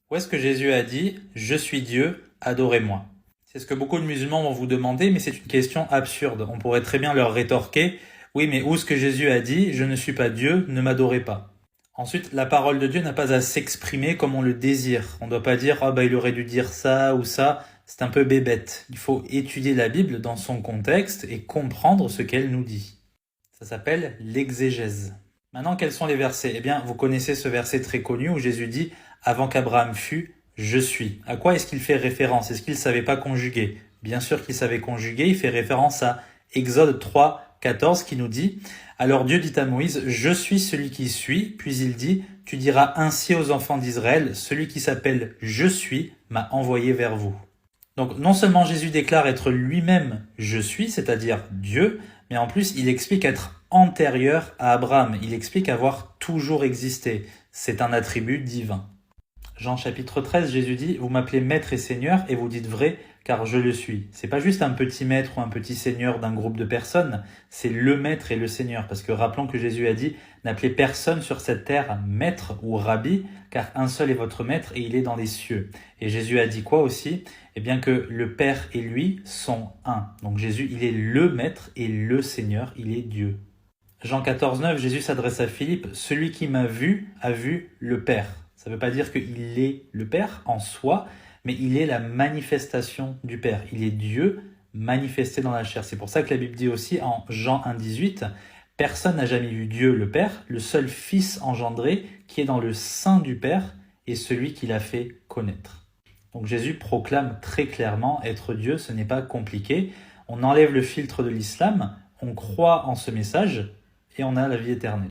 Où est-ce que Jésus a dit « Je suis Dieu, adorez-moi » ? C'est ce que beaucoup de musulmans vont vous demander, mais c'est une question absurde. On pourrait très bien leur rétorquer « Oui, mais où est-ce que Jésus a dit « Je ne suis pas Dieu, ne m'adorez pas » ?» Ensuite, la parole de Dieu n'a pas à s'exprimer comme on le désire. On ne doit pas dire « Ah il aurait dû dire ça ou ça », c'est un peu bébête. Il faut étudier la Bible dans son contexte et comprendre ce qu'elle nous dit. Ça s'appelle l'exégèse. Maintenant, quels sont les versets ? Eh bien, vous connaissez ce verset très connu où Jésus dit « Avant qu'Abraham fût, je suis ». À quoi est-ce qu'il fait référence ? Est-ce qu'il ne savait pas conjuguer ? Bien sûr qu'il savait conjuguer, il fait référence à Exode 3, 14 qui nous dit « Alors Dieu dit à Moïse, je suis celui qui suis ». Puis il dit « Tu diras ainsi aux enfants d'Israël, celui qui s'appelle « Je suis » m'a envoyé vers vous ». Donc non seulement Jésus déclare être lui-même « Je suis », c'est-à-dire Dieu, mais en plus il explique être antérieur à Abraham. Il explique avoir toujours existé. C'est un attribut divin. Jean chapitre 13, Jésus dit « Vous m'appelez maître et seigneur et vous dites vrai car je le suis ». C'est pas juste un petit maître ou un petit seigneur d'un groupe de personnes, c'est le maître et le seigneur. Parce que rappelons que Jésus a dit « N'appelez personne sur cette terre maître ou rabbi, car un seul est votre maître et il est dans les cieux ». Et Jésus a dit quoi aussi ? Eh bien que le Père et lui sont un. Donc Jésus, il est le maître et le seigneur, il est Dieu. Jean 14, 9, Jésus s'adresse à Philippe « Celui qui m'a vu a vu le Père ». Ça ne veut pas dire qu'il est le Père en soi, mais il est la manifestation du Père. Il est Dieu manifesté dans la chair. C'est pour ça que la Bible dit aussi en Jean 1, 18, « Personne n'a jamais vu Dieu le Père, le seul Fils engendré qui est dans le sein du Père est celui qui l'a fait connaître. » Donc Jésus proclame très clairement être Dieu, ce n'est pas compliqué. On enlève le filtre de l'islam, on croit en ce message et on a la vie éternelle.